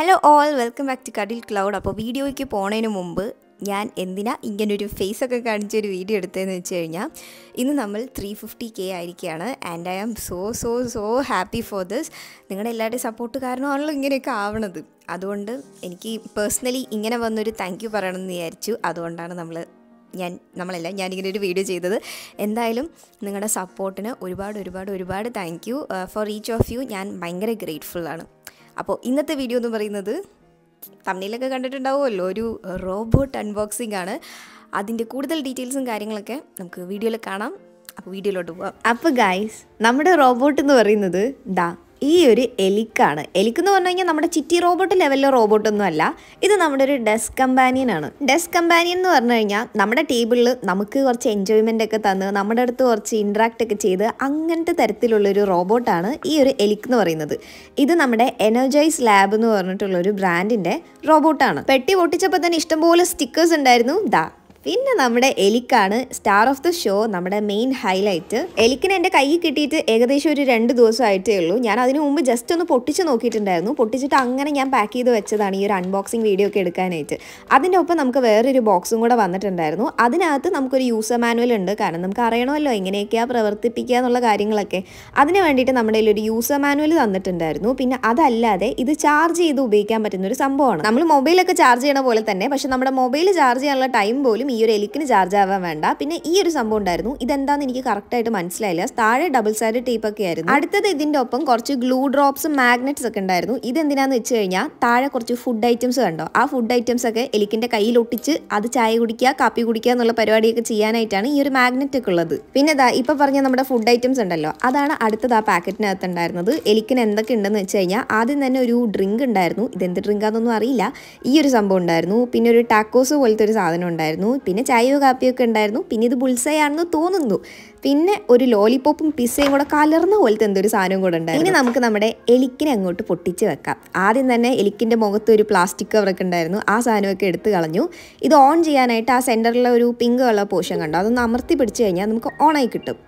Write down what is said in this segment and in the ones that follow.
Hello all, welcome back to കടിൽ cloud. അപ്പോൾ വീഡിയോയ്ക്ക് പോണതിന് മുമ്പ് ഞാൻ എന്തിനാ ഇങ്ങനൊരു ഫേസൊക്കെ കാണിച്ചൊരു വീഡിയോ എടുത്തതെന്ന് വെച്ച് കഴിഞ്ഞാൽ ഇന്ന് നമ്മൾ 350K ആയിരിക്കുകയാണ്. And I am so happy for this. നിങ്ങളുടെ എല്ലാവരുടെയും സപ്പോർട്ട് കാരണമാണല്ലോ ഇങ്ങനെയൊക്കെ ആവണത്. അതുകൊണ്ട് എനിക്ക് പേഴ്സണലി ഇങ്ങനെ വന്നൊരു താങ്ക് യു പറയണമെന്ന് വിചാരിച്ചു. അതുകൊണ്ടാണ് ഞാനിങ്ങനെ ഒരു വീഡിയോ ചെയ്തത്. എന്തായാലും നിങ്ങളുടെ സപ്പോർട്ടിന് ഒരുപാട് thank you for each of you. ഞാൻ ഭയങ്കര ഗ്രേറ്റ്ഫുള്ളാണ്. അപ്പോൾ ഇന്നത്തെ വീഡിയോ എന്ന് പറയുന്നത് തമ്മിലൊക്കെ കണ്ടിട്ടുണ്ടാവുമല്ലോ, ഒരു റോബോട്ട് അൺബോക്സിംഗ് ആണ്. അതിൻ്റെ കൂടുതൽ ഡീറ്റെയിൽസും കാര്യങ്ങളൊക്കെ നമുക്ക് വീഡിയോയിൽ കാണാം. അപ്പോൾ വീഡിയോയിലോട്ട് പോവാം. അപ്പോൾ ഗൈസ്, നമ്മുടെ റോബോട്ട് എന്ന് പറയുന്നത് ഈ ഒരു എലിക്കാണ്. എലിക്കെന്ന് പറഞ്ഞു കഴിഞ്ഞാൽ നമ്മുടെ ചിറ്റി റോബോട്ട് ലെവലിലെ റോബോട്ടൊന്നും അല്ല. ഇത് നമ്മുടെ ഒരു ഡെസ്ക് കമ്പാനിയനാണ്. ഡെസ്ക് കമ്പാനിയൻ എന്ന് പറഞ്ഞു കഴിഞ്ഞാൽ നമ്മുടെ ടേബിളിൽ നമുക്ക് കുറച്ച് എൻജോയ്മെൻ്റ് ഒക്കെ തന്ന് നമ്മുടെ അടുത്ത് കുറച്ച് ഇൻട്രാക്റ്റ് ഒക്കെ ചെയ്ത് അങ്ങനത്തെ തരത്തിലുള്ളൊരു റോബോട്ടാണ് ഈ ഒരു എലിക്ക് എന്ന് പറയുന്നത്. ഇത് നമ്മുടെ എനർജൈസ് ലാബ് എന്ന് പറഞ്ഞിട്ടുള്ളൊരു ബ്രാൻഡിൻ്റെ റോബോട്ടാണ്. പെട്ടി പൊട്ടിച്ചപ്പോൾ തന്നെ ഇഷ്ടംപോലെ സ്റ്റിക്കേഴ്സ് ഉണ്ടായിരുന്നു. പിന്നെ നമ്മുടെ എലിക്കാണ് സ്റ്റാർ ഓഫ് ദ ഷോ, നമ്മുടെ മെയിൻ ഹൈലൈറ്റ്. എലിക്കിന് എൻ്റെ കയ്യിൽ കിട്ടിയിട്ട് ഏകദേശം ഒരു 2 ദിവസമായിട്ടേ ഉള്ളൂ. ഞാൻ അതിന് മുമ്പ് ജസ്റ്റ് ഒന്ന് പൊട്ടിച്ച് നോക്കിയിട്ടുണ്ടായിരുന്നു. പൊട്ടിച്ചിട്ട് അങ്ങനെ ഞാൻ പാക്ക് ചെയ്ത് വെച്ചതാണ് ഈ ഒരു അൺബോക്സിങ് വീഡിയോ ഒക്കെ എടുക്കാനായിട്ട്. അതിൻ്റെ ഒപ്പം നമുക്ക് വേറൊരു ബോക്സും കൂടെ വന്നിട്ടുണ്ടായിരുന്നു. അതിനകത്ത് നമുക്കൊരു യൂസർ മാനുവൽ ഉണ്ട്. കാരണം നമുക്ക് അറിയണമല്ലോ എങ്ങനെയൊക്കെയാണ് പ്രവർത്തിപ്പിക്കുക എന്നുള്ള കാര്യങ്ങളൊക്കെ. അതിന് വേണ്ടിയിട്ട് നമ്മുടെ കയ്യിൽ ഒരു യൂസർ മാനുവൽ തന്നിട്ടുണ്ടായിരുന്നു. പിന്നെ അതല്ലാതെ ഇത് ചാർജ് ചെയ്ത് ഉപയോഗിക്കാൻ പറ്റുന്ന ഒരു സംഭവമാണ്. നമ്മൾ മൊബൈലൊക്കെ ചാർജ് ചെയ്യണ പോലെ തന്നെ, പക്ഷെ നമ്മുടെ മൊബൈൽ ചാർജ് ചെയ്യാനുള്ള ടൈം പോലും ഈ ഒരു എലിക്കിന് ചാർജ് ആവാൻ വേണ്ട. പിന്നെ ഈ ഒരു സംഭവം ഉണ്ടായിരുന്നു. ഇതെന്താന്ന് എനിക്ക് കറക്റ്റായിട്ട് മനസ്സിലായില്ല. താഴെ ഡബിൾ സൈഡ് ടേപ്പ് ഒക്കെ ആയിരുന്നു. അടുത്തത് ഇതിൻ്റെ ഒപ്പം കുറച്ച് ഗ്ലൂ ഡ്രോപ്സും മാഗ്നറ്റ്സ് ഒക്കെ ഉണ്ടായിരുന്നു. ഇതെന്തിനാന്ന് വെച്ച് കഴിഞ്ഞാൽ താഴെ കുറച്ച് ഫുഡ് ഐറ്റംസ് കണ്ടോ, ആ ഫുഡ് ഐറ്റംസ് ഒക്കെ എലിക്കിന്റെ കയ്യിൽ ഒട്ടിച്ച് അത് ചായ കുടിക്കുക, കാപ്പി കുടിക്കുക എന്നുള്ള പരിപാടിയൊക്കെ ചെയ്യാനായിട്ടാണ് ഈ ഒരു മാഗ്നറ്റ് ഒക്കെ ഉള്ളത്. പിന്നെ ഇപ്പൊ പറഞ്ഞ നമ്മുടെ ഫുഡ് ഐറ്റംസ് ഉണ്ടല്ലോ, അതാണ് അടുത്തത് ആ പാക്കറ്റിനകത്ത് ഉണ്ടായിരുന്നത്. എലിക്കിന് എന്തൊക്കെ ഉണ്ടെന്ന് വെച്ച് കഴിഞ്ഞാൽ ആദ്യം തന്നെ ഒരു ഡ്രിങ്ക് ഉണ്ടായിരുന്നു. ഇതെന്ത് ഡ്രിങ്കാന്നൊന്നും അറിയില്ല. ഈ ഒരു സംഭവം ഉണ്ടായിരുന്നു. പിന്നെ ഒരു ടാക്കോസ് പോലത്തെ ഒരു സാധനം ഉണ്ടായിരുന്നു. പിന്നെ ചായയോ കാപ്പിയൊക്കെ ഉണ്ടായിരുന്നു. പിന്നെ ഇത് ബുൾസയാണെന്ന് തോന്നുന്നു. പിന്നെ ഒരു ലോലിപോപ്പും പിസ്സയും കൂടെ കലർന്ന പോലത്തെ എന്തൊരു സാധനവും കൂടെ ഉണ്ടായിരുന്നു. ഇനി നമുക്ക് നമ്മുടെ എലിക്കിനെ അങ്ങോട്ട് പൊട്ടിച്ച് വെക്കാം. ആദ്യം തന്നെ എലിക്കിൻ്റെ മുഖത്ത് ഒരു പ്ലാസ്റ്റിക് കവറൊക്കെ ഉണ്ടായിരുന്നു. ആ സാധനമൊക്കെ എടുത്ത് കളഞ്ഞു. ഇത് ഓൺ ചെയ്യാനായിട്ട് ആ സെൻറ്ററിലെ ഒരു പിങ്ക് കളർ പോർഷൻ കണ്ടോ, അതൊന്ന് അമർത്തി പിടിച്ച് കഴിഞ്ഞാൽ നമുക്ക് ഓണായി കിട്ടും.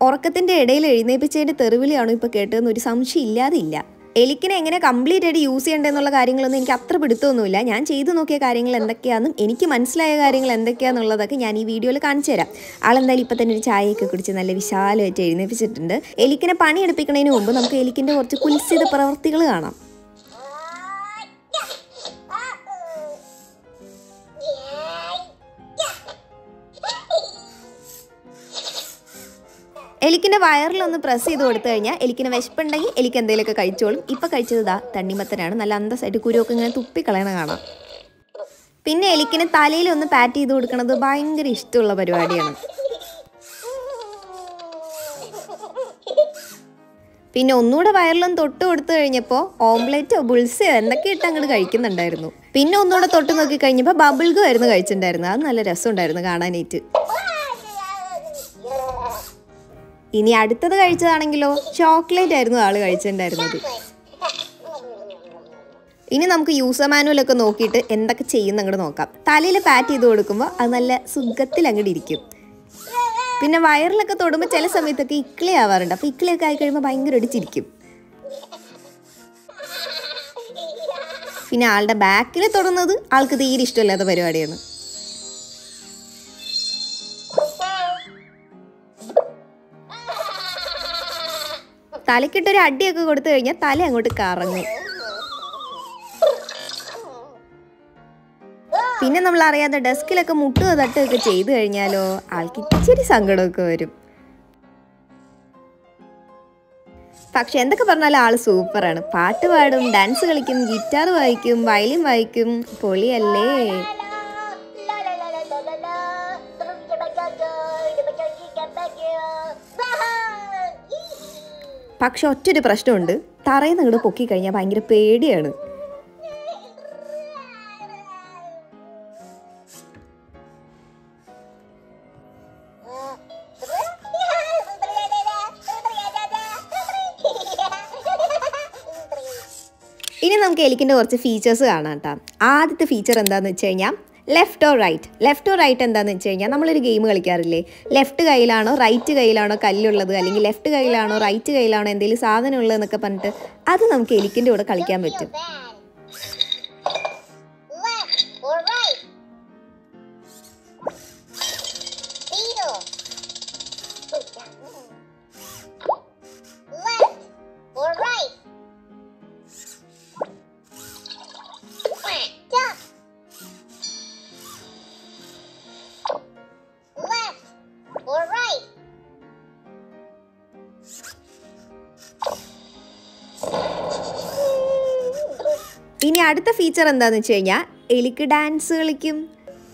ഉറക്കത്തിൻ്റെ ഇടയിൽ എഴുന്നേപ്പിച്ചതിൻ്റെ തെറിവിളിയാണോ ഇപ്പോൾ കേട്ടതെന്ന് ഒരു സംശയം ഇല്ലാതില്ല. എലിക്കിനെ എങ്ങനെ കംപ്ലീറ്റ് ആയിട്ട് യൂസ് ചെയ്യേണ്ടതെന്നുള്ള കാര്യങ്ങളൊന്നും എനിക്ക് അത്ര പിടുത്തമൊന്നുമില്ല. ഞാൻ ചെയ്തു നോക്കിയ കാര്യങ്ങൾ എന്തൊക്കെയാണെന്നും എനിക്ക് മനസ്സിലായ കാര്യങ്ങൾ എന്തൊക്കെയാണെന്നുള്ളതൊക്കെ ഞാൻ ഈ വീഡിയോയിൽ കാണിച്ചു തരാം. ആളെന്തായാലും ഇപ്പം തന്നെ ഒരു ചായയൊക്കെ കുടിച്ച് നല്ല വിശാലമായിട്ട് എഴുന്നേപ്പിച്ചിട്ടുണ്ട്. എലിക്കിനെ പണിയെടുപ്പിക്കുന്നതിന് മുമ്പ് നമുക്ക് എലിക്കിൻ്റെ കുറച്ച് കുൽസിത പ്രവർത്തികൾ കാണാം. എലിക്കിൻ്റെ വയറിലൊന്ന് പ്രസ് ചെയ്ത് കൊടുത്തു കഴിഞ്ഞാൽ എലിക്കിന് വിശപ്പുണ്ടെങ്കിൽ എലിക്ക് എന്തെങ്കിലുമൊക്കെ കഴിച്ചോളും. ഇപ്പം കഴിച്ചത് തണ്ണിമത്തനാണ്. നല്ല അന്തസ്സായിട്ട് കുരുവൊക്കെ ഇങ്ങനെ തുപ്പിക്കളയണ കാണാം. പിന്നെ എലിക്കിന് തലയിലൊന്ന് പാറ്റ് ചെയ്ത് കൊടുക്കണത് ഭയങ്കര ഇഷ്ടമുള്ള പരിപാടിയാണ്. പിന്നെ ഒന്നുകൂടെ വയറിലൊന്ന് തൊട്ട് കൊടുത്തു കഴിഞ്ഞപ്പോൾ ഓംലെറ്റോ ബുൾസയോ എന്തൊക്കെ ഇട്ട് അങ്ങോട്ട് കഴിക്കുന്നുണ്ടായിരുന്നു. പിന്നെ ഒന്നുകൂടെ തൊട്ട് നോക്കി കഴിഞ്ഞപ്പോൾ ബബിൾഗം ആയിരുന്നു കഴിച്ചിട്ടുണ്ടായിരുന്നു. അത് നല്ല രസമുണ്ടായിരുന്നു കാണാനായിട്ട്. ഇനി അടുത്തത് കഴിച്ചതാണെങ്കിലോ ചോക്ലേറ്റ് ആയിരുന്നു ആള് കഴിച്ചിട്ടുണ്ടായിരുന്നത്. ഇനി നമുക്ക് യൂസർ മാനുവലൊക്കെ നോക്കിയിട്ട് എന്തൊക്കെ ചെയ്യുന്ന അങ്ങോട്ട് നോക്കാം. തലയിൽ പാറ്റ് ചെയ്ത് കൊടുക്കുമ്പോൾ അത് നല്ല സുഖത്തിൽ അങ്ങോട്ട് ഇരിക്കും. പിന്നെ വയറിലൊക്കെ തൊടുമ്പോൾ ചില സമയത്തൊക്കെ ഇക്ലി ആവാറുണ്ട്. അപ്പോൾ ഇക്ലിയൊക്കെ ആയി കഴിയുമ്പോൾ ഭയങ്കര ചിരിക്കും. പിന്നെ ആളുടെ ബാക്കിൽ തൊടുന്നത് ആൾക്ക് തീരെ ഇഷ്ടമില്ലാത്ത പരിപാടിയാണ്. തലക്കിട്ടൊരു അടിയൊക്കെ കൊടുത്തു കഴിഞ്ഞാൽ തല അങ്ങോട്ട് കറങ്ങും. പിന്നെ നമ്മൾ അറിയാതെ ഡെസ്കിലൊക്കെ മുട്ടുക തട്ടുകയൊക്കെ ചെയ്തു കഴിഞ്ഞാലോ ആൾക്ക് ഇച്ചിരി സങ്കടമൊക്കെ വരും. പക്ഷെ എന്തൊക്കെ പറഞ്ഞാലും ആള് സൂപ്പറാണ്. പാട്ട് പാടും, ഡാൻസ് കളിക്കും, ഗിറ്റാർ വായിക്കും, വയലിൻ വായിക്കും. പൊളിയല്ലേ. പക്ഷെ ഒറ്റൊരു പ്രശ്നമുണ്ട്, തറയിൽ നിന്ന് ഇങ്ങോട്ട് പൊക്കി കഴിഞ്ഞാൽ ഭയങ്കര പേടിയാണ്. ഇനി നമുക്ക് എലിക്കിൻ്റെ കുറച്ച് ഫീച്ചേഴ്സ് കാണാം കേട്ടോ. ആദ്യത്തെ ഫീച്ചർ എന്താണെന്ന് വെച്ച് കഴിഞ്ഞാൽ ലെഫ്റ്റ് ഓർ റൈറ്റ് എന്താണെന്ന് വെച്ച് കഴിഞ്ഞാൽ നമ്മളൊരു ഗെയിം കളിക്കാറില്ലേ, ലെഫ്റ്റ് കയ്യിലാണോ റൈറ്റ് കയ്യിലാണോ കല്ലുള്ളത്, അല്ലെങ്കിൽ ലെഫ്റ്റ് കയ്യിലാണോ റൈറ്റ് കയ്യിലാണോ എന്തെങ്കിലും സാധനം ഉള്ളതെന്നൊക്കെ പറഞ്ഞിട്ട് അത് നമുക്ക് എലിക്കിൻ്റെ കൂടെ കളിക്കാൻ പറ്റും. ഇനി അടുത്ത ഫീച്ചർ എന്താണെന്ന് വെച്ച് കഴിഞ്ഞാൽ എലിക്ക് ഡാൻസ് കളിക്കും.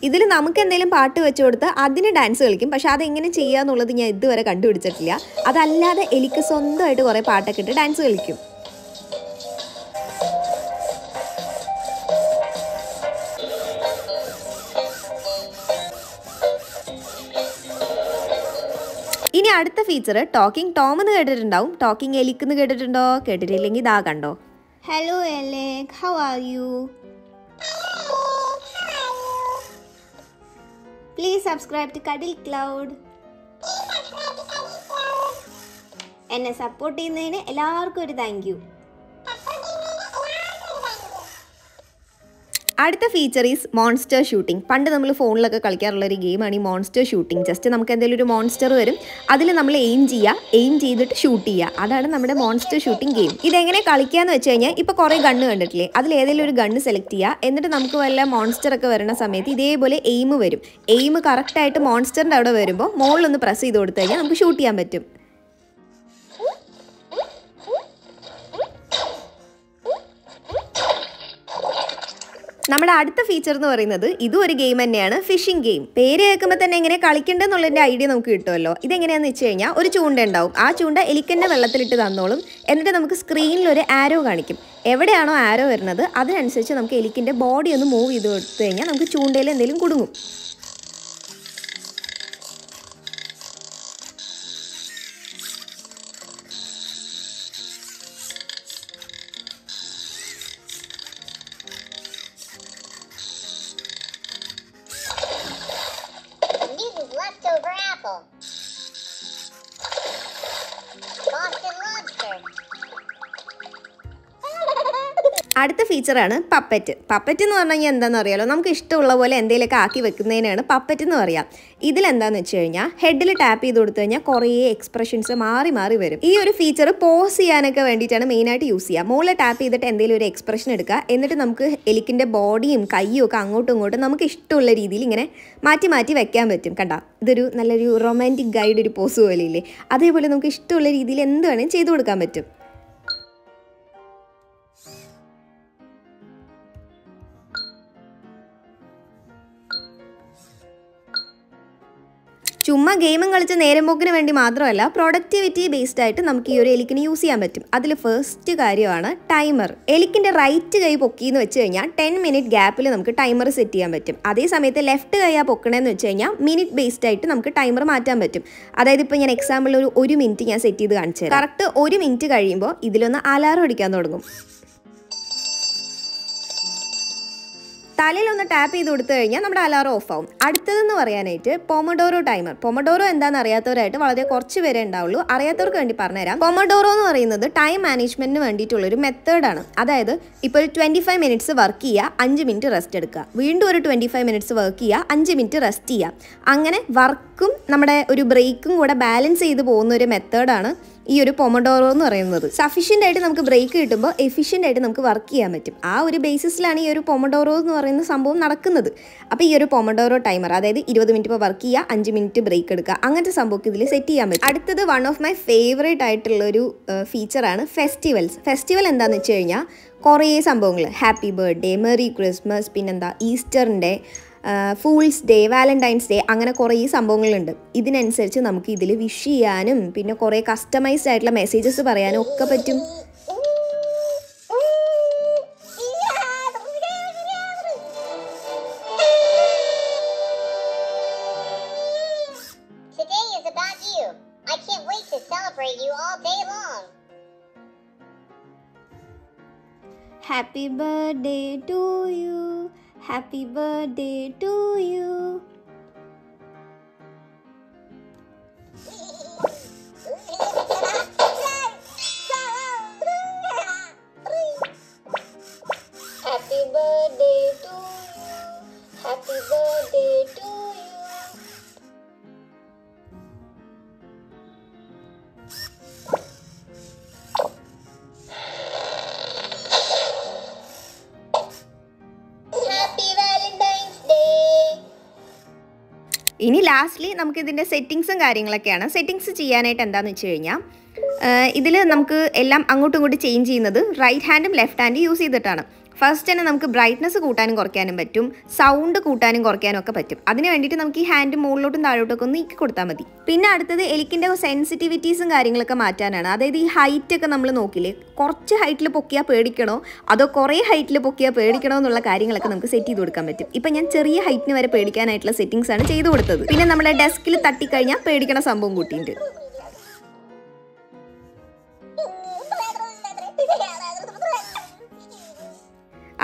ഇതിൽ നമുക്ക് എന്തെങ്കിലും പാട്ട് വെച്ച് കൊടുത്ത് അതിന് ഡാൻസ് കളിക്കും. പക്ഷെ അതെങ്ങനെ ചെയ്യുക എന്നുള്ളത് ഞാൻ ഇതുവരെ കണ്ടുപിടിച്ചിട്ടില്ല. അതല്ലാതെ എലിക്ക് സ്വന്തമായിട്ട് കുറേ പാട്ടൊക്കെ ഇട്ട് ഡാൻസ് കളിക്കും. ഇനി അടുത്ത ഫീച്ചർ ടോക്കിംഗ് ടോം എന്ന് കേട്ടിട്ടുണ്ടാവും. ടോക്കിംഗ് എലിക്ക് എന്ന് കേട്ടിട്ടുണ്ടോ? കേട്ടിട്ടില്ലെങ്കിൽ ഇതാ കണ്ടോ. Hello Alec, how are you? Please subscribe to Cuddle Cloud. എന്നെ സപ്പോർട്ട് ചെയ്യുന്നതിന് എല്ലാവർക്കും ഒരു താങ്ക് യു. അടുത്ത ഫീച്ചർ ഈസ് മോൺസ്റ്റർ ഷൂട്ടിംഗ്. പണ്ട് നമ്മൾ ഫോണിലൊക്കെ കളിക്കാറുള്ള ഒരു ഗെയിമാണ് ഈ മോൺസ്റ്റർ ഷൂട്ടിംഗ്. ജസ്റ്റ് നമുക്ക് എന്തെങ്കിലും ഒരു മോൺസ്റ്റർ വരും, അതിൽ നമ്മൾ എയിം ചെയ്തിട്ട് ഷൂട്ട് ചെയ്യുക. അതാണ് നമ്മുടെ മോൺസ്റ്റർ ഷൂട്ടിംഗ് ഗെയിം. ഇതെങ്ങനെ കളിക്കാന്ന് വെച്ച് കഴിഞ്ഞാൽ ഇപ്പോൾ കുറേ ഗണ്ണ് കണ്ടിട്ടില്ലേ, അതിൽ ഏതെങ്കിലും ഒരു ഗണ്ണ് സെലക്ട് ചെയ്യുക. എന്നിട്ട് നമുക്ക് വല്ല മോൺസ്റ്റർ ഒക്കെ വരുന്ന സമയത്ത് ഇതേപോലെ എയിം വരും. എയിം കറക്റ്റായിട്ട് മോൺസ്റ്ററിൻ്റെ അവിടെ വരുമ്പോൾ മുകളിലൊന്ന് പ്രസ് ചെയ്ത് കൊടുത്തു കഴിഞ്ഞാൽ നമുക്ക് ഷൂട്ട് ചെയ്യാൻ പറ്റും. നമ്മുടെ അടുത്ത ഫീച്ചർ എന്ന് പറയുന്നത് ഇതും ഒരു ഗെയിം തന്നെയാണ്, ഫിഷിംഗ് ഗെയിം. പേര് കേൾക്കുമ്പോൾ തന്നെ എങ്ങനെ കളിക്കേണ്ടതെന്നുള്ളതിൻ്റെ ഐഡിയ നമുക്ക് കിട്ടുമല്ലോ. ഇതെങ്ങനെയാണെന്ന് വെച്ച് കഴിഞ്ഞാൽ ഒരു ചൂണ്ട ഉണ്ടാവും. ആ ചൂണ്ട എലിക്കന്നെ വെള്ളത്തിലിട്ട് തന്നോളും. എന്നിട്ട് നമുക്ക് സ്ക്രീനിൽ ഒരു ആരോ കാണിക്കും. എവിടെയാണോ ആരോ വരുന്നത് അതിനനുസരിച്ച് നമുക്ക് എലിക്കിൻ്റെ ബോഡി ഒന്ന് മൂവ് ചെയ്ത് കൊടുത്തു കഴിഞ്ഞാൽ നമുക്ക് ചൂണ്ടയിൽ എന്തെങ്കിലും കുടുങ്ങും. അടുത്ത ഫീച്ചറാണ് പപ്പറ്റ്. പപ്പറ്റ് എന്ന് പറഞ്ഞു കഴിഞ്ഞാൽ എന്താണെന്ന് അറിയാലോ, നമുക്ക് ഇഷ്ടമുള്ള പോലെ എന്തെങ്കിലുമൊക്കെ ആക്കി വെക്കുന്നതിനാണ് പപ്പറ്റ് എന്ന് പറയാം. ഇതിലെന്താണെന്ന് വെച്ച് കഴിഞ്ഞാൽ ഹെഡിൽ ടാപ്പ് ചെയ്ത് കൊടുത്തു കഴിഞ്ഞാൽ കുറേ എക്സ്പ്രഷൻസ് മാറി മാറി വരും. ഈ ഒരു ഫീച്ചർ പോസ് ചെയ്യാനൊക്കെ വേണ്ടിയിട്ടാണ് മെയിനായിട്ട് യൂസ് ചെയ്യുക. മുകളിൽ ടാപ്പ് ചെയ്തിട്ട് എന്തെങ്കിലും ഒരു എക്സ്പ്രഷൻ എടുക്കുക. എന്നിട്ട് നമുക്ക് എലിക്കിൻ്റെ ബോഡിയും കയ്യും ഒക്കെ അങ്ങോട്ടും ഇങ്ങോട്ടും നമുക്ക് ഇഷ്ടമുള്ള രീതിയിൽ ഇങ്ങനെ മാറ്റി മാറ്റി വെക്കാൻ പറ്റും. കണ്ടോ, ഇതൊരു നല്ലൊരു റൊമാൻറ്റിക് ഗൈഡ് ഒരു പോസ് പോലെ ഇല്ലേ, അതേപോലെ നമുക്ക് ഇഷ്ടമുള്ള രീതിയിൽ എന്ത് വേണമെങ്കിലും ചെയ്തു കൊടുക്കാൻ പറ്റും. ചുമ്മാ ഗെയിമും കളിച്ച് നേരം പോക്കിന് വേണ്ടി മാത്രമല്ല, പ്രൊഡക്ടിവിറ്റി ബേസ്ഡ് ആയിട്ട് നമുക്ക് ഈ ഒരു എലിക്കിന് യൂസ് ചെയ്യാൻ പറ്റും. അതിൽ ഫസ്റ്റ് കാര്യമാണ് ടൈമർ. എലിക്കിൻ്റെ റൈറ്റ് കൈ പൊക്കിയെന്ന് വെച്ച് കഴിഞ്ഞാൽ 10 മിനിറ്റ് ഗ്യാപ്പിൽ നമുക്ക് ടൈമർ സെറ്റ് ചെയ്യാൻ പറ്റും. അതേ സമയത്ത് ലെഫ്റ്റ് കൈ പൊക്കണമെന്ന് വെച്ച് കഴിഞ്ഞാൽ മിനിറ്റ് ബേസ്ഡ് ആയിട്ട് നമുക്ക് ടൈമർ മാറ്റാൻ പറ്റും. അതായത് ഇപ്പോൾ ഞാൻ എക്സാമ്പിൾ ഒരു മിനിറ്റ് ഞാൻ സെറ്റ് ചെയ്ത് കാണിച്ചു തരാം. കറക്റ്റ് 1 മിനിറ്റ് കഴിയുമ്പോൾ ഇതിലൊന്ന് അലാറം അടിക്കാൻ തുടങ്ങും. തലയിലൊന്ന് ടാപ്പ് ചെയ്ത് കൊടുത്തു കഴിഞ്ഞാൽ നമ്മുടെ അലാറം ഓഫ് ആവും. അടുത്തതെന്ന് പറയാനായിട്ട് പൊമഡോറോ ടൈമർ. പൊമഡോറോ എന്താണെന്ന് അറിയാത്തവരായിട്ട് വളരെ കുറച്ച് പേരെ ഉണ്ടാവുള്ളൂ. അറിയാത്തവർക്ക് വേണ്ടി പറഞ്ഞുതരാം. പൊമഡോറോ എന്ന് പറയുന്നത് ടൈം മാനേജ്മെൻറ്റിന് വേണ്ടിയിട്ടുള്ളൊരു മെത്തേഡാണ്. അതായത് ഇപ്പോൾ ഒരു 25 മിനിറ്റ്സ് വർക്ക് ചെയ്യുക, 5 മിനിറ്റ് റെസ്റ്റ് എടുക്കുക, വീണ്ടും ഒരു 25 മിനിറ്റ്സ് വർക്ക് ചെയ്യുക, 5 മിനിറ്റ് റെസ്റ്റ് ചെയ്യുക. അങ്ങനെ വർക്കും നമ്മുടെ ഒരു ബ്രേക്കും കൂടെ ബാലൻസ് ചെയ്ത് പോകുന്ന ഒരു മെത്തേഡാണ് ഈ ഒരു പൊമഡോറോ എന്ന് പറയുന്നത്. സഫീഷ്യൻ്റ് ആയിട്ട് നമുക്ക് ബ്രേക്ക് കിട്ടുമ്പോൾ എഫിഷ്യൻ്റ് ആയിട്ട് നമുക്ക് വർക്ക് ചെയ്യാൻ പറ്റും. ആ ഒരു ബേസിസിലാണ് ഈ ഒരു പൊമഡോറോ എന്ന് പറയുന്ന സംഭവം നടക്കുന്നത്. അപ്പോൾ ഈ ഒരു പൊമഡോറോ ടൈമർ, അതായത് 20 മിനിറ്റ് ഇപ്പോൾ വർക്ക് ചെയ്യുക, 5 മിനിറ്റ് ബ്രേക്ക് എടുക്കുക, അങ്ങനത്തെ സംഭവം ഇതിൽ സെറ്റ് ചെയ്യാൻ പറ്റും. അടുത്തത് വൺ ഓഫ് മൈ ഫേവറേറ്റ് ആയിട്ടുള്ളൊരു ഫീച്ചറാണ് ഫെസ്റ്റിവൽസ്. ഫെസ്റ്റിവൽ എന്താണെന്ന് വെച്ച് കഴിഞ്ഞാൽ കുറേ സംഭവങ്ങൾ, ഹാപ്പി ബർത്ത്ഡേ, മെറി ക്രിസ്മസ്, പിന്നെന്താ ഈസ്റ്ററിൻ്റെ, ഫൂൾസ് ഡേ, വാലന്റൈൻസ് ഡേ, അങ്ങനെ കുറേ സംഭവങ്ങളുണ്ട്. ഇതിനനുസരിച്ച് നമുക്ക് ഇതിൽ വിഷ് ചെയ്യാനും പിന്നെ കുറേ കസ്റ്റമൈസ്ഡ് ആയിട്ടുള്ള മെസ്സേജസ് പറയാനും ഒക്കെ പറ്റും. Happy birthday to you, happy birthday to you. Happy birthday to you. Happy birthday to you. Happy Valentine's Day. ഇനി ലാസ്റ്റ്ലി നമുക്കിതിൻ്റെ സെറ്റിങ്സും കാര്യങ്ങളൊക്കെയാണ്. സെറ്റിങ്സ് ചെയ്യാനായിട്ട് എന്താണെന്ന് വെച്ച് കഴിഞ്ഞാൽ ഇതിൽ നമുക്ക് എല്ലാം അങ്ങോട്ടും ഇങ്ങോട്ടും ചേഞ്ച് ചെയ്യുന്നത് റൈറ്റ് ഹാൻഡും ലെഫ്റ്റ് ഹാൻഡും യൂസ് ചെയ്തിട്ടാണ്. ഫസ്റ്റ് തന്നെ നമുക്ക് ബ്രൈറ്റ്നസ് കൂട്ടാനും കുറയ്ക്കാനും പറ്റും, സൗണ്ട് കൂട്ടാനും കുറയ്ക്കാനും ഒക്കെ പറ്റും. അതിന് വേണ്ടിയിട്ട് നമുക്ക് ഈ ഹാൻഡ് മുകളിലോട്ടും താഴോട്ടൊക്കെ ഒന്ന് നീക്കി കൊടുത്താൽ മതി. പിന്നെ അടുത്തത് എലിക്കിൻ്റെ സെൻസിറ്റിവിറ്റീസും കാര്യങ്ങളൊക്കെ മാറ്റാനാണ്. അതായത് ഈ ഹൈറ്റൊക്കെ നമ്മൾ നോക്കില്ലേ, കുറച്ച് ഹൈറ്റിൽ പൊക്കിയാൽ പേടിക്കണോ അതോ കുറേ ഹൈറ്റിൽ പൊക്കിയാൽ പേടിക്കണോ എന്നുള്ള കാര്യങ്ങളൊക്കെ നമുക്ക് സെറ്റ് ചെയ്ത് കൊടുക്കാൻ പറ്റും. ഇപ്പം ഞാൻ ചെറിയ ഹൈറ്റിന് വരെ പേടിക്കാനായിട്ടുള്ള സെറ്റിങ്സ് ആണ് ചെയ്ത് കൊടുത്തത്. പിന്നെ നമ്മുടെ ഡെസ്കിൽ തട്ടിക്കഴിഞ്ഞാൽ പേടിക്കണ സംഭവം കൂട്ടിയിട്ടുണ്ട്.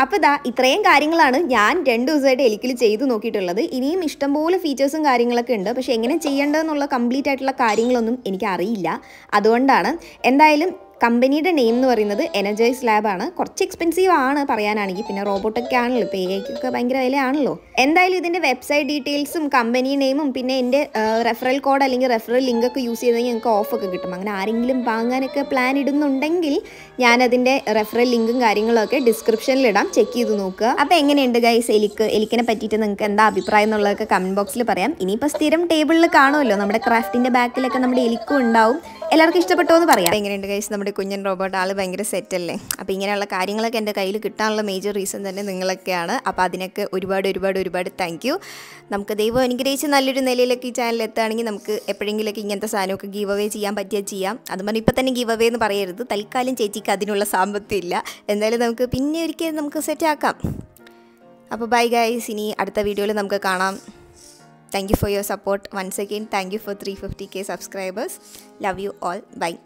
അപ്പോൾ ഇതാ ഇത്രയും കാര്യങ്ങളാണ് ഞാൻ 2 ദിവസമായിട്ട് എലിക്കിൽ ചെയ്ത് നോക്കിയിട്ടുള്ളത്. ഇനിയും ഇഷ്ടംപോലെ ഫീച്ചേഴ്സും കാര്യങ്ങളൊക്കെ ഉണ്ട്. പക്ഷേ എങ്ങനെ ചെയ്യേണ്ടതെന്നുള്ള കംപ്ലീറ്റ് ആയിട്ടുള്ള കാര്യങ്ങളൊന്നും എനിക്കറിയില്ല. അതുകൊണ്ടാണ് എന്തായാലും കമ്പനിയുടെ നെയിം എന്ന് പറയുന്നത് എനർജൈസ് ലാബാണ്. കുറച്ച് എക്സ്പെൻസീവ് ആണ് പറയാനാണെങ്കിൽ. പിന്നെ റോബോട്ടൊക്കെ ആണല്ലോ, ഇപ്പോൾ എഐക്കൊക്കെ ഭയങ്കര വിലയാണല്ലോ. എന്തായാലും ഇതിൻ്റെ വെബ്സൈറ്റ് ഡീറ്റെയിൽസും കമ്പനി നെയിമും പിന്നെ എൻ്റെ റെഫറൽ കോഡ് അല്ലെങ്കിൽ റെഫറൽ ലിങ്ക് ഒക്കെ യൂസ് ചെയ്തെങ്കിൽ ഞങ്ങൾക്ക് ഓഫൊക്കെ കിട്ടും. അങ്ങനെ ആരെങ്കിലും വാങ്ങാനൊക്കെ പ്ലാൻ ഇടുന്നുണ്ടെങ്കിൽ ഞാനതിൻ്റെ റെഫറൽ ലിങ്കും കാര്യങ്ങളൊക്കെ ഡിസ്ക്രിപ്ഷനിൽ ഇടാം, ചെക്ക് ചെയ്ത് നോക്കുക. അപ്പോൾ എങ്ങനെയുണ്ട് ഗൈസ് എലിക്കിനെ പറ്റിയിട്ട് നിങ്ങൾക്ക് എന്താ അഭിപ്രായം എന്നുള്ളതൊക്കെ കമൻറ്റ് ബോക്സിൽ പറയാം. ഇനിയിപ്പോൾ സ്ഥിരം ടേബിളിൽ കാണുമല്ലോ, നമ്മുടെ ക്രാഫ്റ്റിൻ്റെ ബാക്കിലൊക്കെ നമ്മുടെ എലിക്കും ഉണ്ടാവും. എല്ലാവർക്കും ഇഷ്ടപ്പെട്ടോ എന്ന് പറയാം. എങ്ങനെയുണ്ട് ഗൈസ് നമ്മുടെ കുഞ്ഞൻ റോബോട്ട്? ആൾ ഭയങ്കര സെറ്റല്ലേ. അപ്പോൾ ഇങ്ങനെയുള്ള കാര്യങ്ങളൊക്കെ എൻ്റെ കയ്യിൽ കിട്ടാനുള്ള മേജർ റീസൺ തന്നെ നിങ്ങളൊക്കെയാണ്. അപ്പോൾ അതിനൊക്കെ ഒരുപാട് താങ്ക് യു. നമുക്ക് ദൈവം അനുഗ്രഹിച്ച് നല്ലൊരു നിലയിലൊക്കെ ഈ ചാനൽ എത്തുകയാണെങ്കിൽ നമുക്ക് എപ്പോഴെങ്കിലൊക്കെ ഇങ്ങനത്തെ സാധനമൊക്കെ ഗീവ് അവേ ചെയ്യാൻ പറ്റിയാൽ ചെയ്യാം. അത് പറഞ്ഞാൽ ഇപ്പം തന്നെ ഗീവ് അവേ എന്ന് പറയരുത്, തൽക്കാലം ചേച്ചിക്ക് അതിനുള്ള സാമ്പത്തികം ഇല്ല. എന്തായാലും നമുക്ക് പിന്നെ ഒരിക്കലും നമുക്ക് സെറ്റാക്കാം. അപ്പോൾ ബൈ ഗൈസ്, ഇനി അടുത്ത വീഡിയോയിൽ നമുക്ക് കാണാം. Thank you for your support once again. Thank you for 350k subscribers. Love you all. Bye.